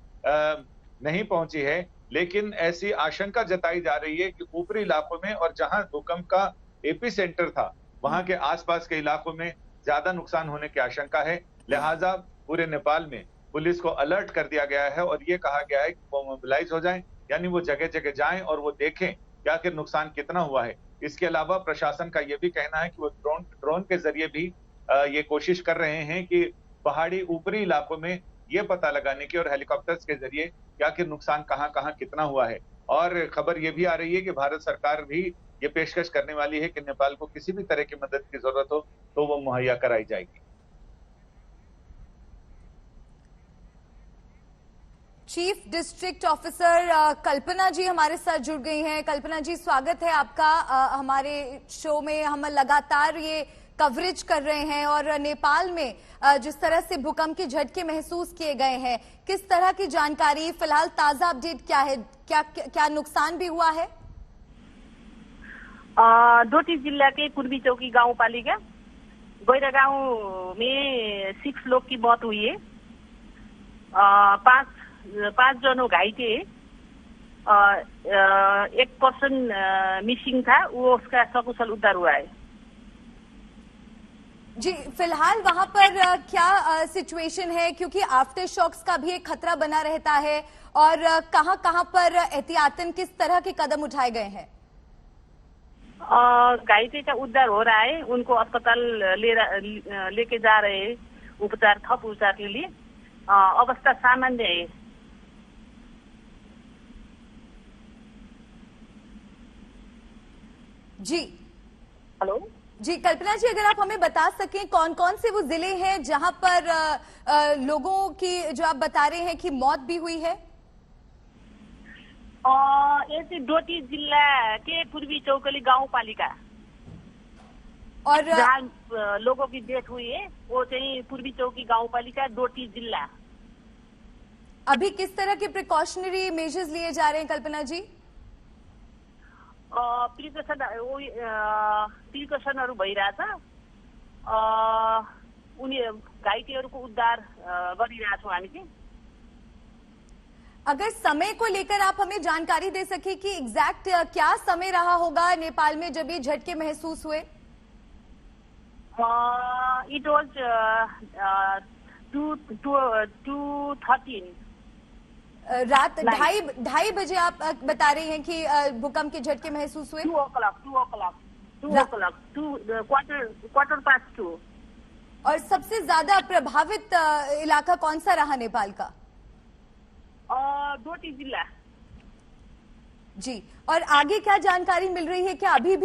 नहीं पहुंची है, लेकिन ऐसी आशंका जताई जा रही है कि ऊपरी इलाकों में और जहां भूकंप का एपी सेंटर था वहां के आसपास के इलाकों में ज्यादा नुकसान होने की आशंका है। लिहाजा पूरे नेपाल में पुलिस को अलर्ट कर दिया गया है और ये कहा गया है कि वो मोबिलाइज हो जाएं, यानी वो जगह जगह जाएं और वो देखें कि आखिर नुकसान कितना हुआ है। इसके अलावा प्रशासन का ये भी कहना है कि वो ड्रोन के जरिए भी ये कोशिश कर रहे हैं कि पहाड़ी ऊपरी इलाकों में ये पता लगाने की और हेलीकॉप्टर्स के जरिए कि आखिर नुकसान कहाँ कितना हुआ है। और खबर ये भी आ रही है कि भारत सरकार भी ये पेशकश करने वाली है कि नेपाल को किसी भी तरह की मदद की जरूरत हो तो वो मुहैया कराई जाएगी। चीफ डिस्ट्रिक्ट ऑफिसर कल्पना जी हमारे साथ जुड़ गई हैं। कल्पना जी, स्वागत है आपका हमारे शो में। हम लगातार ये कवरेज कर रहे हैं और नेपाल में जिस तरह से भूकंप के झटके महसूस किए गए हैं, किस तरह की जानकारी, फिलहाल ताजा अपडेट क्या है? क्या नुकसान भी हुआ है? डोटी जिला के पूर्वी चौकी गांव पालिका गोइरा गांव में 6 लोग की मौत हुई है। 5 जनों घाइते, 1 पर्सन मिसिंग था, वो उसका सकुशल उद्धार हुआ है। जी, फिलहाल वहां पर क्या सिचुएशन है, क्योंकि आफ्टर शॉक्स का भी एक खतरा बना रहता है, और कहां पर एहतियातन किस तरह के कदम उठाए गए हैं? घाइते का उद्धार हो रहा है, उनको अस्पताल लेके जा रहे हैं थप उपचार के लिए। अवस्था सामान्य है। जी हेलो जी, कल्पना जी, अगर आप हमें बता सकें कौन कौन से वो जिले हैं जहां पर लोगों की, जो आप बता रहे हैं कि मौत भी हुई है? ऐसे डोटी जिला के पूर्वी चौकली गांव पालिका और जहाँ लोगों की डेथ हुई है वो चाहिए पूर्वी चौकी गांव पालिका डोटी जिला। अभी किस तरह के प्रिकॉशनरी मेजर्स लिए जा रहे हैं कल्पना जी? प्रिकसनहरू भइरहेछ। उनी घाइतेहरूको उद्धार गरिरहेछौँ हामी चाहिँ। अगर समय को लेकर आप हमें जानकारी दे सके कि एग्जैक्ट क्या समय रहा होगा नेपाल में जब ये झटके महसूस हुए? इट वाज 2:13 रात 2:30 बजे आप बता रहे हैं कि भूकंप के झटके महसूस हुए? 2:15। और सबसे ज्यादा प्रभावित इलाका कौन सा रहा नेपाल का? डोटी जिला। जी, और आगे क्या जानकारी मिल रही है? क्या अभी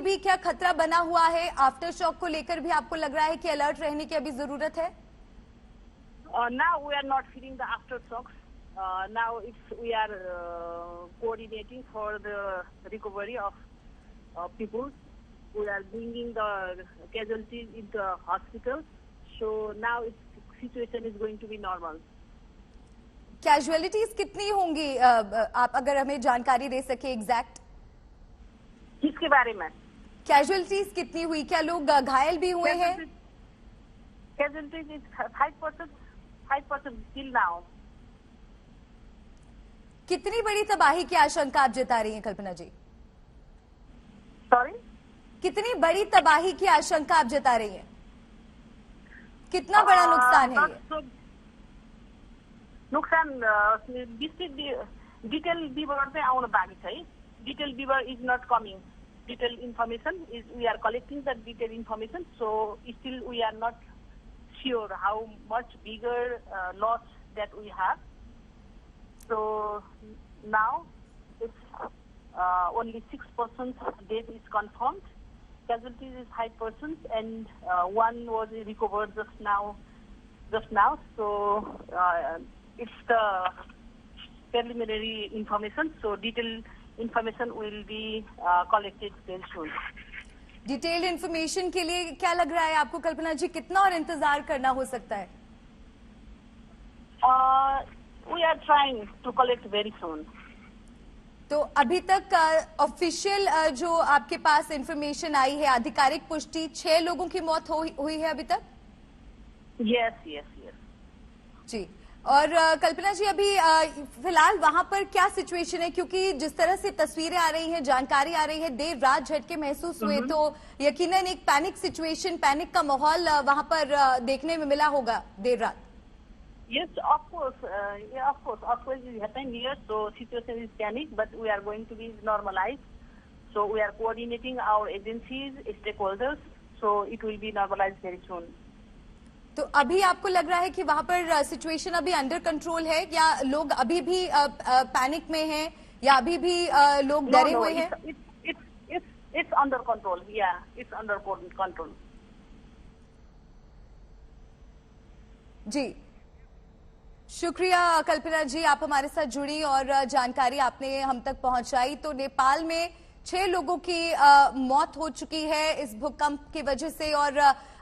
भी क्या खतरा बना हुआ है? आफ्टर शॉक को लेकर भी आपको लग रहा है कि अलर्ट रहने की अभी जरूरत है? Now we are not feeling the aftershocks. Now we are coordinating for the recovery of people. We are bringing the casualties into the hospital. So now situation is going to be normal. Casualties कितनी होंगी? आप अगर हमें जानकारी दे सके exact. किसके बारे में? कैजुअलिटीज कितनी हुई? क्या लोग घायल भी हुए हैं? Casualties is 5% still now. कितनी बड़ी तबाही की आशंका आप जता रही हैं कल्पना जी? Sorry? कितनी बड़ी तबाही की आशंका आप जता रही हैं? कितना बड़ा नुकसान है ये? नुकसान डिटेल विवरण चाहिँ आउन बाँकी छ है। डिटेल विवरण is not coming. Detail information is we are collecting the detail information, so still we are not sure how much bigger loss that we have. So now it's only 6% death is confirmed. Casualties is 5% and one was recovered just now. So it's the preliminary information. So detailed information will be collected very soon. Detailed information के लिए क्या लग रहा है आपको कल्पना जी, कितना और इंतजार करना हो सकता है? We are trying to collect very soon. तो अभी तक ऑफिशियल जो आपके पास इन्फॉर्मेशन आई है, आधिकारिक पुष्टि 6 लोगों की मौत हुई है अभी तक? Yes. जी, और कल्पना जी अभी फिलहाल वहां पर क्या सिचुएशन है? क्योंकि जिस तरह से तस्वीरें आ रही हैं, जानकारी आ रही है, देर रात झटके महसूस हुए, तो यकीनन एक पैनिक सिचुएशन, पैनिक का माहौल वहां पर देखने में मिला होगा देर रात। Yes, of course, it happened here. So situation is panic, but we are going to be normalized. So we are coordinating our agencies, stakeholders. So it will be normalized very soon. तो अभी आपको लग रहा है कि वहां पर situation अभी अंडर कंट्रोल है, या लोग अभी भी पैनिक में हैं, या अभी भी लोग डरे हुए हैं? It's under control. Yeah, it's under control. जी, शुक्रिया कल्पना जी, आप हमारे साथ जुड़ी और जानकारी आपने हम तक पहुंचाई। तो नेपाल में 6 लोगों की मौत हो चुकी है इस भूकंप की वजह से, और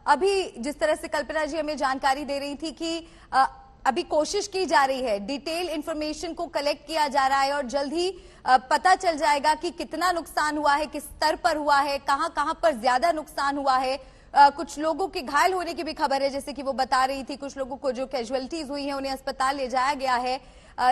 अभी जिस तरह से कल्पना जी हमें जानकारी दे रही थी कि अभी कोशिश की जा रही है, डिटेल इंफॉर्मेशन को कलेक्ट किया जा रहा है और जल्द ही पता चल जाएगा कि कितना नुकसान हुआ है, किस स्तर पर हुआ है, कहां कहां पर ज्यादा नुकसान हुआ है। कुछ लोगों के घायल होने की भी खबर है, जैसे कि वो बता रही थी, कुछ लोगों को जो कैजुअलिटीज हुई हैं उन्हें अस्पताल ले जाया गया है,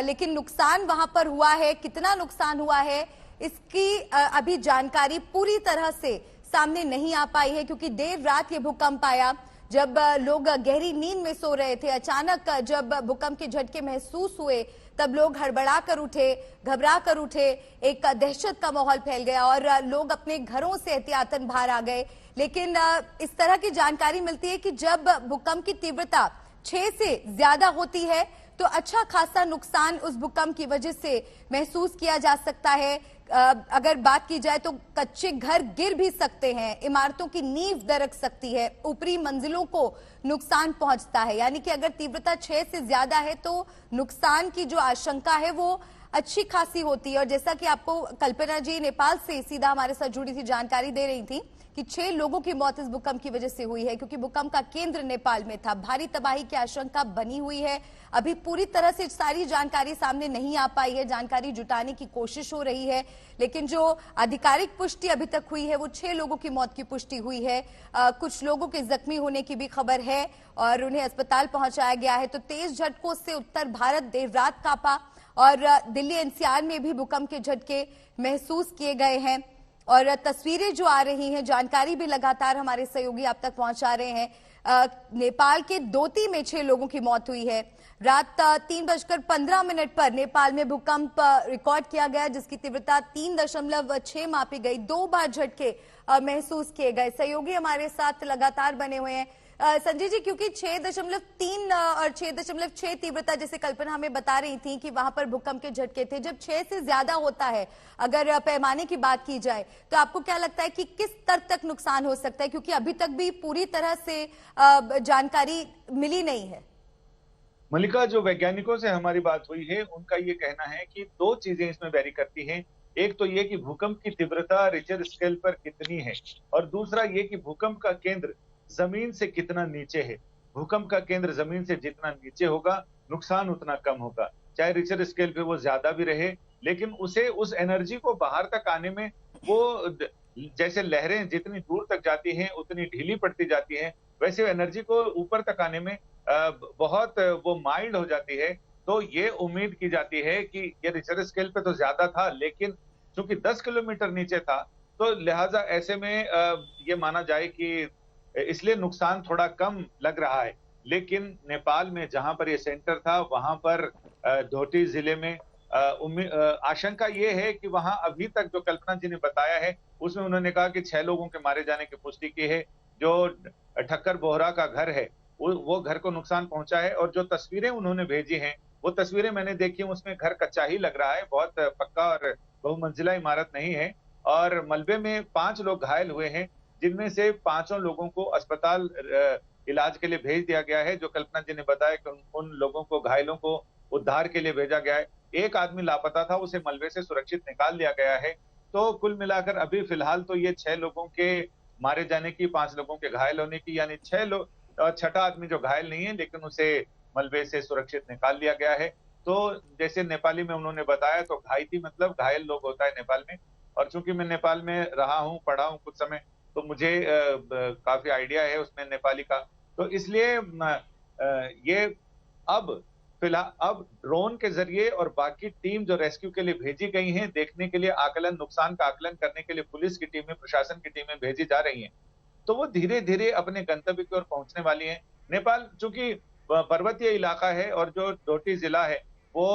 लेकिन नुकसान वहां पर हुआ है, कितना नुकसान हुआ है इसकी अभी जानकारी पूरी तरह से सामने नहीं आ पाई है, क्योंकि देर रात ये भूकंप आया जब लोग गहरी नींद में सो रहे थे। अचानक जब भूकंप के झटके महसूस हुए तब लोग हड़बड़ा कर उठे, घबरा कर उठे, एक दहशत का माहौल फैल गया और लोग अपने घरों से एहतियातन बाहर आ गए। लेकिन इस तरह की जानकारी मिलती है कि जब भूकंप की तीव्रता 6 से ज्यादा होती है तो अच्छा खासा नुकसान उस भूकंप की वजह से महसूस किया जा सकता है। अगर बात की जाए तो कच्चे घर गिर भी सकते हैं, इमारतों की नींव दरक सकती है, ऊपरी मंजिलों को नुकसान पहुंचता है। यानी कि अगर तीव्रता 6 से ज्यादा है तो नुकसान की जो आशंका है वो अच्छी खासी होती है। और जैसा कि आपको कल्पना जी नेपाल से सीधा हमारे साथ जुड़ी थी जानकारी दे रही थी कि 6 लोगों की मौत इस भूकंप की वजह से हुई है, क्योंकि भूकंप का केंद्र नेपाल में था। भारी तबाही की आशंका बनी हुई है। अभी पूरी तरह से सारी जानकारी सामने नहीं आ पाई है, जानकारी जुटाने की कोशिश हो रही है, लेकिन जो आधिकारिक पुष्टि अभी तक हुई है वो 6 लोगों की मौत की पुष्टि हुई है। कुछ लोगों के जख्मी होने की भी खबर है और उन्हें अस्पताल पहुंचाया गया है। तो तेज झटकों से उत्तर भारत देर रात कांपा और दिल्ली एनसीआर में भी भूकंप के झटके महसूस किए गए हैं। और तस्वीरें जो आ रही हैं, जानकारी भी लगातार हमारे सहयोगी आप तक पहुंचा रहे हैं। नेपाल के दोती में 6 लोगों की मौत हुई है। रात 3:15 पर नेपाल में भूकंप रिकॉर्ड किया गया, जिसकी तीव्रता 3.6 मापी गई। 2 बार झटके महसूस किए गए। सहयोगी हमारे साथ लगातार बने हुए हैं। संजय जी, क्योंकि 6.3 और 6.6 तीव्रता जैसे कल्पना हमें बता रही थी कि वहां पर भूकंप के झटके थे, जब 6 से ज्यादा होता है अगर पैमाने की बात की जाए तो आपको क्या लगता है कि किस स्तर तक नुकसान हो सकता है, क्योंकि अभी तक भी पूरी तरह से जानकारी मिली नहीं है? मल्लिका, जो वैज्ञानिकों से हमारी बात हुई है उनका ये कहना है कि 2 चीजें इसमें वैरी करती हैं। एक तो ये कि भूकंप की तीव्रता रिक्टर स्केल पर कितनी है, और दूसरा ये कि भूकंप का केंद्र जमीन से कितना नीचे है। भूकंप का केंद्र जमीन से जितना नीचे होगा नुकसान उतना कम होगा। चाहे रिक्टर स्केल पे वो ज्यादा भी रहे, लेकिन उसे उस एनर्जी को बाहर तक आने में वो जैसे लहरें जितनी दूर तक जाती हैं उतनी ढीली पड़ती जाती हैं, वैसे एनर्जी को ऊपर तक आने में बहुत वो माइल्ड हो जाती है। तो ये उम्मीद की जाती है कि ये रिक्टर स्केल पे तो ज्यादा था, लेकिन चूंकि 10 किलोमीटर नीचे था तो लिहाजा ऐसे में ये माना जाए कि इसलिए नुकसान थोड़ा कम लग रहा है। लेकिन नेपाल में जहां पर ये सेंटर था वहां पर धोती जिले में आशंका ये है कि वहां अभी तक जो कल्पना जी ने बताया है उसमें उन्होंने कहा कि 6 लोगों के मारे जाने की पुष्टि की है। जो ठक्कर बोहरा का घर है वो घर को नुकसान पहुंचा है, और जो तस्वीरें उन्होंने भेजी हैं वो तस्वीरें मैंने देखी, उसमें घर कच्चा ही लग रहा है, बहुत पक्का और बहुमंजिला इमारत नहीं है। और मलबे में 5 लोग घायल हुए हैं, जिनमें से 5 लोगों को अस्पताल इलाज के लिए भेज दिया गया है। जो कल्पना जी ने बताया कि उन लोगों को, घायलों को उद्धार के लिए भेजा गया है। एक आदमी लापता था, उसे मलबे से सुरक्षित निकाल लिया गया है। तो कुल मिलाकर अभी फिलहाल तो ये 6 लोगों के मारे जाने की, 5 लोगों के घायल होने की, यानी 6 लोग, 6ठा आदमी जो घायल नहीं है लेकिन उसे मलबे से सुरक्षित निकाल लिया गया है। तो जैसे नेपाली में उन्होंने बताया तो घायती मतलब घायल लोग होता है नेपाल में, और चूंकि मैं नेपाल में रहा हूँ, पढ़ा हूँ कुछ समय, तो मुझे काफी आइडिया है उसमें नेपाली का। तो इसलिए ये अब फिलहाल अब ड्रोन के जरिए और बाकी टीम जो रेस्क्यू के लिए भेजी गई हैं, देखने के लिए आकलन, नुकसान का आकलन करने के लिए पुलिस की टीमें, प्रशासन की टीमें भेजी जा रही हैं। तो वो धीरे धीरे अपने गंतव्य की ओर पहुंचने वाली हैं। नेपाल चूंकि पर्वतीय इलाका है और जो डोटी जिला है वो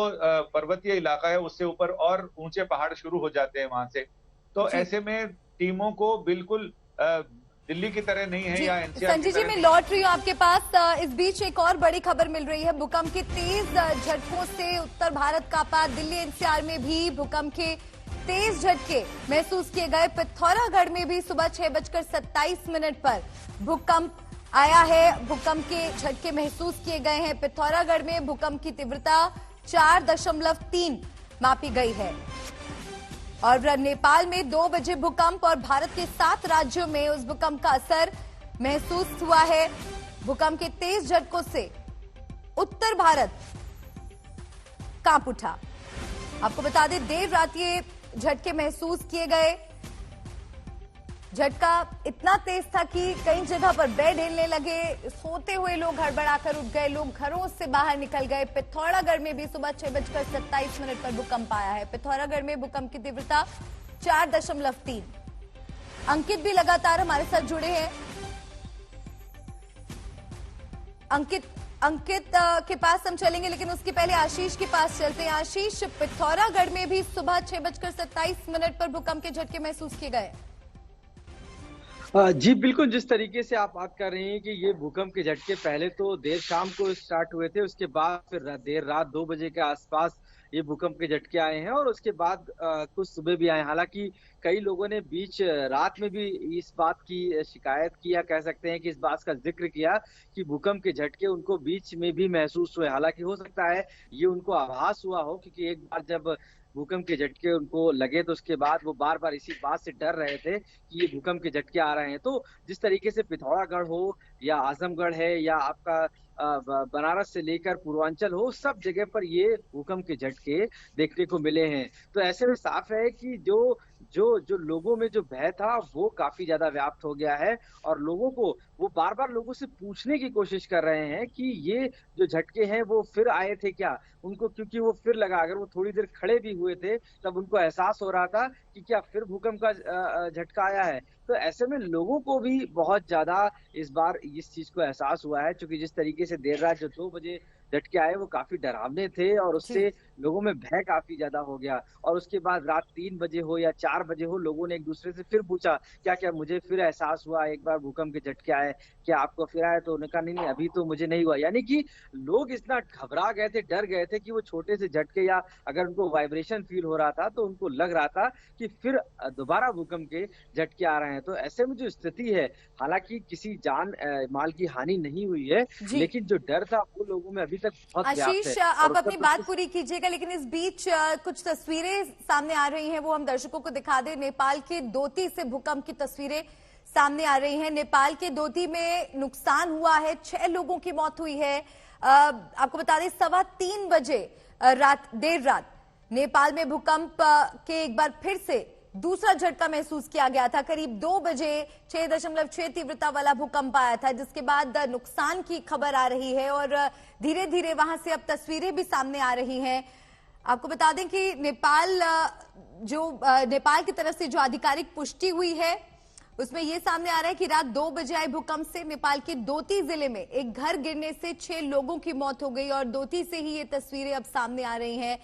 पर्वतीय इलाका है, उससे ऊपर और ऊंचे पहाड़ शुरू हो जाते हैं वहां से। तो ऐसे में टीमों को बिल्कुल दिल्ली की तरह नहीं है या एनसीआर संजय जी, मैं लौट रही हूँ आपके पास। इस बीच एक और बड़ी खबर मिल रही है। भूकंप के तेज झटकों से उत्तर भारत कांपा। दिल्ली एनसीआर में भी भूकंप के तेज झटके महसूस किए गए। पिथौरागढ़ में भी सुबह 6:27 पर भूकंप आया है। भूकंप के झटके महसूस किए गए हैं। पिथौरागढ़ में भूकंप की तीव्रता 4.3 मापी गई है। और नेपाल में 2 बजे भूकंप और भारत के 7 राज्यों में उस भूकंप का असर महसूस हुआ है। भूकंप के तेज झटकों से उत्तर भारत कांप उठा। आपको बता दें, देर रात ये झटके महसूस किए गए। झटका इतना तेज था कि कई जगह पर बेड हिलने लगे। सोते हुए लोग हड़बड़ाकर उठ गए, लोग घरों से बाहर निकल गए। पिथौरागढ़ में भी सुबह 6:27 पर भूकंप आया है। पिथौरागढ़ में भूकंप की तीव्रता 4.3। अंकित भी लगातार हमारे साथ जुड़े हैं। अंकित के पास हम चलेंगे, लेकिन उसके पहले आशीष के पास चलते हैं। आशीष, पिथौरागढ़ में भी सुबह 6:27 पर भूकंप के झटके महसूस किए गए। जी बिल्कुल, जिस तरीके से आप बात कर रहे हैं कि ये भूकंप के झटके पहले तो देर शाम को स्टार्ट हुए थे, उसके बाद फिर देर रात 2 बजे के आसपास ये भूकंप के झटके आए हैं और उसके बाद कुछ सुबह भी आए। हालांकि कई लोगों ने बीच रात में भी इस बात की शिकायत की, या कह सकते हैं कि इस बात का जिक्र किया कि भूकंप के झटके उनको बीच में भी महसूस हुए। हालांकि हो सकता है ये उनको आभास हुआ हो, क्योंकि एक बार जब भूकंप के झटके उनको लगे तो उसके बाद वो बार बार इसी बात से डर रहे थे कि ये भूकंप के झटके आ रहे हैं। तो जिस तरीके से पिथौरागढ़ हो या आजमगढ़ है या आपका बनारस से लेकर पूर्वांचल हो, सब जगह पर ये भूकंप के झटके देखने को मिले हैं। तो ऐसे में साफ है कि जो लोगों में जो भय था वो काफी ज्यादा व्याप्त हो गया है और लोगों को वो बार बार लोगों से पूछने की कोशिश कर रहे हैं कि ये जो झटके हैं वो फिर आए थे क्या उनको, क्योंकि वो फिर लगा। अगर वो थोड़ी देर खड़े भी हुए थे तब उनको एहसास हो रहा था कि क्या फिर भूकंप का झटका आया है। तो ऐसे में लोगों को भी बहुत ज्यादा इस बार इस चीज को एहसास हुआ है, क्योंकि जिस तरीके से देर रात जो 2 बजे झटके आए वो काफी डरावने थे और उससे लोगों में भय काफी ज्यादा हो गया। और उसके बाद रात 3 बजे हो या 4 बजे हो, लोगों ने एक दूसरे से फिर पूछा क्या क्या मुझे फिर एहसास हुआ, एक बार भूकंप के झटके आए, क्या आपको फिर आए? तो उन्होंने कहा नहीं अभी तो मुझे नहीं हुआ। यानी कि लोग इतना घबरा गए थे, डर गए थे कि वो छोटे से झटके या अगर उनको वाइब्रेशन फील हो रहा था तो उनको लग रहा था कि फिर दोबारा भूकंप के झटके आ रहे हैं। तो ऐसे में जो स्थिति है, हालांकि किसी जान माल की हानि नहीं हुई है, लेकिन जो डर था वो लोगों में अभी तक बहुत आशीष, आप अपनी बात पूरी कीजिएगा, लेकिन इस बीच कुछ तस्वीरें सामने आ रही हैं, वो हम दर्शकों को दिखा दें। नेपाल के दोती से भूकंप की तस्वीरें सामने आ रही हैं। नेपाल के दोती में नुकसान हुआ है, 6 लोगों की मौत हुई है। आपको बता दें 3:15 बजे देर रात नेपाल में भूकंप के एक बार फिर से दूसरा झटका महसूस किया गया था। करीब 2 बजे 6.6 तीव्रता वाला भूकंप आया था, जिसके बाद नुकसान की खबर आ रही है और धीरे धीरे वहां से अब तस्वीरें भी सामने आ रही हैं। आपको बता दें कि नेपाल की तरफ से जो आधिकारिक पुष्टि हुई है उसमें यह सामने आ रहा है कि रात 2 बजे आए भूकंप से नेपाल के दोती जिले में एक घर गिरने से 6 लोगों की मौत हो गई और दोती से ही ये तस्वीरें अब सामने आ रही हैं।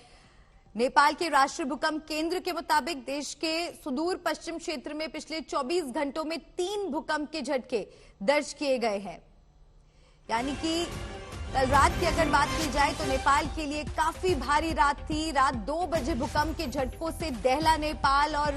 नेपाल के राष्ट्रीय भूकंप केंद्र के मुताबिक देश के सुदूर पश्चिम क्षेत्र में पिछले 24 घंटों में 3 भूकंप के झटके दर्ज किए गए हैं। यानी कि कल रात की अगर बात की जाए तो नेपाल के लिए काफी भारी रात थी। रात 2 बजे भूकंप के झटकों से दहला नेपाल और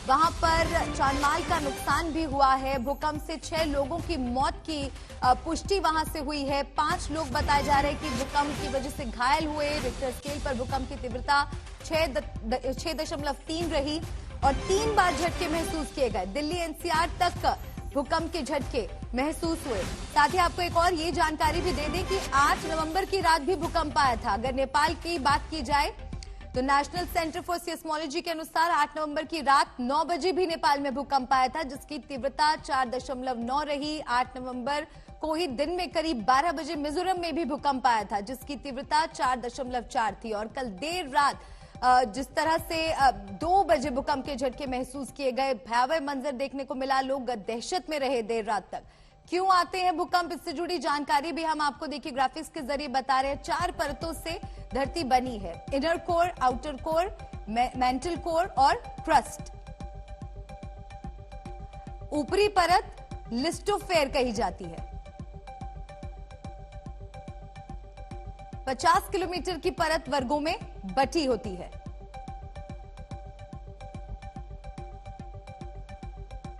वहां पर जानमाल का नुकसान भी हुआ है। भूकंप से 6 लोगों की मौत की पुष्टि वहां से हुई है। 5 लोग बताए जा रहे हैं कि भूकंप की वजह से घायल हुए। रिक्टर स्केल पर भूकंप की तीव्रता 6.3 रही और 3 बार झटके महसूस किए गए। दिल्ली एनसीआर तक भूकंप के झटके महसूस हुए। साथ ही आपको एक और ये जानकारी भी दे दें कि 8 नवंबर की रात भी भूकंप आया था। अगर नेपाल की बात की जाए तो नेशनल सेंटर फॉर सिस्मोलॉजी के अनुसार 8 नवंबर की रात 9 बजे भी नेपाल में भूकंप आया था, जिसकी तीव्रता 4.9 रही। 8 नवंबर को ही दिन में करीब 12 बजे मिजोरम में भी भूकंप आया था, जिसकी तीव्रता 4.4 थी। और कल देर रात जिस तरह से 2 बजे भूकंप के झटके महसूस किए गए, भयावह मंजर देखने को मिला। लोग दहशत में रहे देर रात तक। क्यों आते हैं भूकंप, इससे जुड़ी जानकारी भी हम आपको देखिए ग्राफिक्स के जरिए बता रहे हैं। 4 परतों से धरती बनी है, inner core, outer core, mantle core और क्रस्ट। ऊपरी परत लिस्टोस्फेयर कही जाती है। 50 किलोमीटर की परत वर्गों में बटी होती है।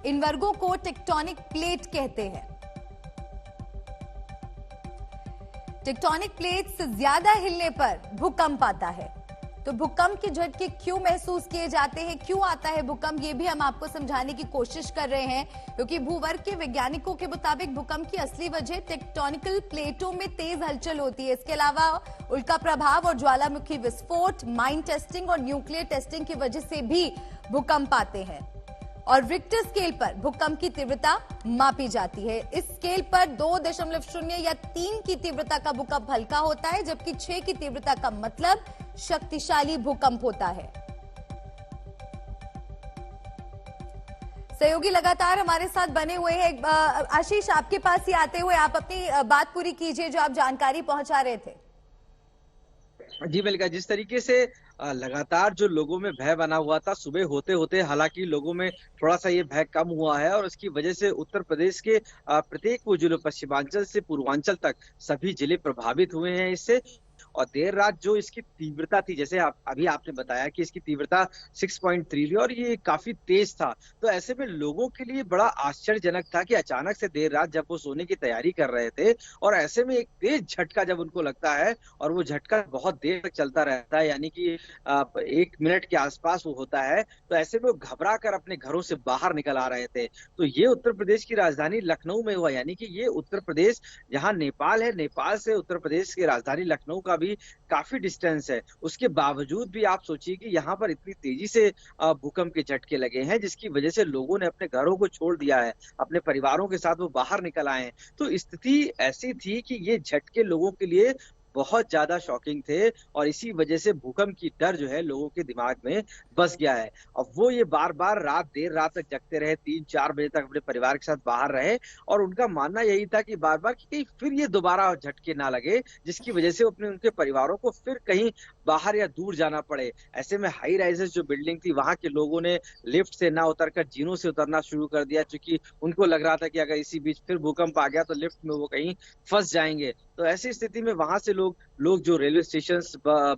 इन वर्गों को टेक्टोनिक प्लेट कहते हैं। टेक्टोनिक प्लेट से ज्यादा हिलने पर भूकंप आता है। तो भूकंप के झटके क्यों महसूस किए जाते हैं, क्यों आता है भूकंप, ये भी हम आपको समझाने की कोशिश कर रहे हैं, क्योंकि भूवर्ग के वैज्ञानिकों के मुताबिक भूकंप की असली वजह टेक्टोनिकल प्लेटों में तेज हलचल होती है। इसके अलावा उल्का प्रभाव और ज्वालामुखी विस्फोट, माइन टेस्टिंग और न्यूक्लियर टेस्टिंग की वजह से भी भूकंप आते हैं। और रिक्टर स्केल पर भूकंप की तीव्रता मापी जाती है। इस स्केल पर 2.0 या 3 की तीव्रता का भूकंप हल्का होता है, जबकि 6 की तीव्रता का मतलब शक्तिशाली भूकंप होता है। सहयोगी लगातार हमारे साथ बने हुए हैं। आशीष, आपके पास ही आते हुए आप अपनी बात पूरी कीजिए जो आप जानकारी पहुंचा रहे थे। जी मलिका, जिस तरीके से लगातार जो लोगों में भय बना हुआ था, सुबह होते होते हालांकि लोगों में थोड़ा सा ये भय कम हुआ है और उसकी वजह से उत्तर प्रदेश के प्रत्येक वो जिलों, पश्चिमांचल से पूर्वांचल तक सभी जिले प्रभावित हुए हैं इससे। और देर रात जो इसकी तीव्रता थी, जैसे अभी आपने बताया कि इसकी तीव्रता 6.3 थी और ये काफी तेज था, तो ऐसे में लोगों के लिए बड़ा आश्चर्यजनक था कि अचानक से देर रात जब वो सोने की तैयारी कर रहे थे और ऐसे में एक तेज झटका जब उनको लगता है और वो झटका बहुत देर तक चलता रहता है, यानी कि 1 मिनट के आसपास वो होता है, तो ऐसे में वो घबरा कर अपने घरों से बाहर निकल आ रहे थे। तो ये उत्तर प्रदेश की राजधानी लखनऊ में हुआ, यानी कि ये उत्तर प्रदेश जहाँ नेपाल है, नेपाल से उत्तर प्रदेश की राजधानी लखनऊ का भी काफी डिस्टेंस है। उसके बावजूद भी आप सोचिए कि यहाँ पर इतनी तेजी से भूकंप के झटके लगे हैं, जिसकी वजह से लोगों ने अपने घरों को छोड़ दिया है, अपने परिवारों के साथ वो बाहर निकल आए हैं। तो स्थिति ऐसी थी कि ये झटके लोगों के लिए बहुत ज्यादा शॉकिंग थे और इसी वजह से भूकंप की डर जो है लोगों के दिमाग में बस गया है। अब वो ये बार बार देर रात तक जगते रहे, 3-4 बजे तक अपने परिवार के साथ बाहर रहे और उनका मानना यही था कि बार बार कि कहीं फिर ये दोबारा झटके ना लगे, जिसकी वजह से उनके परिवारों को फिर कहीं बाहर या दूर जाना पड़े। ऐसे में हाई राइजेस जो बिल्डिंग थी, वहां के लोगों ने लिफ्ट से ना उतरकर जीनों से उतरना शुरू कर दिया, क्योंकि उनको लग रहा था कि अगर इसी बीच फिर भूकंप आ गया तो लिफ्ट में वो कहीं फंस जाएंगे। तो ऐसी स्थिति में वहां से लोग जो रेलवे स्टेशन,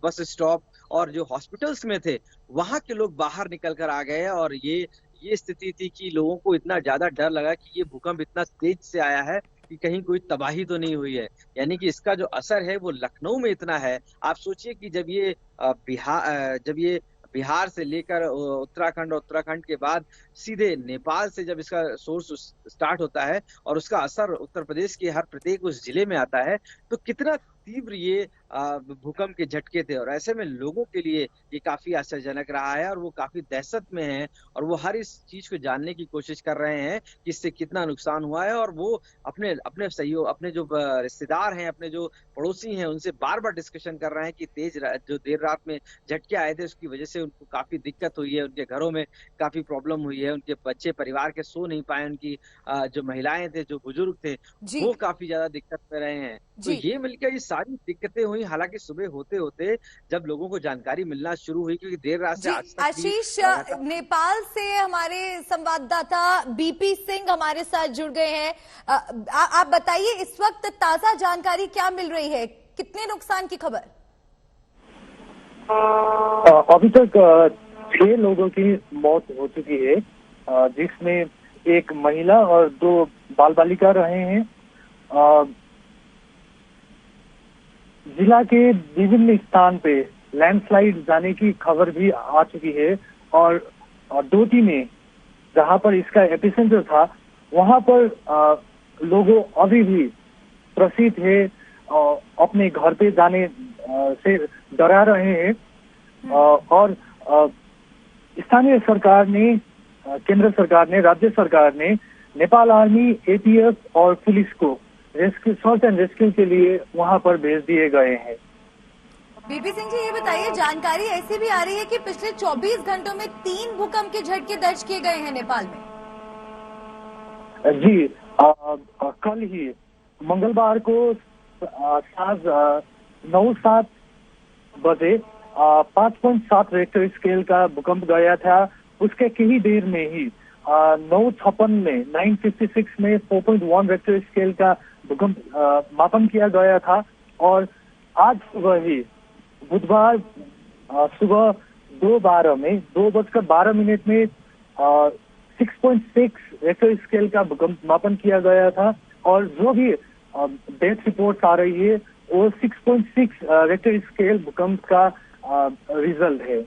बस स्टॉप और जो हॉस्पिटल्स में थे, वहां के लोग बाहर निकल कर आ गए और ये स्थिति थी कि लोगों को इतना ज्यादा डर लगा कि ये भूकंप इतना तेज से आया है कि कहीं कोई तबाही तो नहीं हुई है, यानी कि इसका जो असर है वो लखनऊ में इतना है। आप सोचिए कि जब ये बिहार से लेकर उत्तराखंड और उत्तराखंड के बाद सीधे नेपाल से जब इसका सोर्स स्टार्ट होता है और उसका असर उत्तर प्रदेश के हर प्रत्येक उस जिले में आता है, तो कितना तीव्र ये भूकंप के झटके थे। और ऐसे में लोगों के लिए ये काफी आश्चर्यजनक रहा है और वो काफी दहशत में हैं और वो हर इस चीज को जानने की कोशिश कर रहे हैं कि इससे कितना नुकसान हुआ है। और वो अपने सहयोग, अपने जो रिश्तेदार हैं, अपने जो पड़ोसी हैं, उनसे बार बार डिस्कशन कर रहे हैं कि जो देर रात में झटके आए थे उसकी वजह से उनको काफी दिक्कत हुई है, उनके घरों में काफी प्रॉब्लम हुई है, उनके बच्चे परिवार के सो नहीं पाए, उनकी जो महिलाएं थे, जो बुजुर्ग थे, वो काफी ज्यादा दिक्कत में रहे हैं। तो ये मिलकर ये सारी दिक्कतें हुई। हालांकि सुबह होते होते जब लोगों को जानकारी मिलना शुरू हुई, क्योंकि देर रात से आज तक आशीष, नेपाल से हमारे संवाददाता बीपी सिंह हमारे साथ जुड़ गए हैं। आप बताइए इस वक्त ताजा जानकारी क्या मिल रही है, कितने नुकसान की खबर? अभी तक 6 लोगों की मौत हो चुकी है, जिसमें एक महिला और 2 बाल बालिका रहे हैं। जिला के विभिन्न स्थान पे लैंडस्लाइड जाने की खबर भी आ चुकी है और डोटी में जहां पर इसका एपिसेंटर था, वहां पर लोगों अभी भी त्रसित है, अपने घर पे जाने से डरा रहे हैं। और स्थानीय सरकार ने, केंद्र सरकार ने, राज्य सरकार ने नेपाल आर्मी, एटीएफ और पुलिस को सर्च एंड रेस्क्यू के लिए वहां पर भेज दिए गए हैं। बीपी सिंह जी, ये बताइए, जानकारी ऐसी भी आ रही है कि पिछले 24 घंटों में 3 भूकंप के झटके दर्ज किए गए हैं नेपाल में। जी, कल ही मंगलवार को 9:07 बजे 5.7 रेक्टर स्केल का भूकंप गया था। उसके कई देर में ही 9:56 में 9:56 में 4.1 रेक्टर स्केल का भूकंप मापन किया गया था। और आज सुबह ही बुधवार सुबह 2:12 में 2:12 में 6.6 रेक्टर स्केल का भूकंप मापन किया गया था। और जो भी डेथ रिपोर्ट आ रही है वो 6.6 रेक्टर स्केल भूकंप का रिजल्ट है।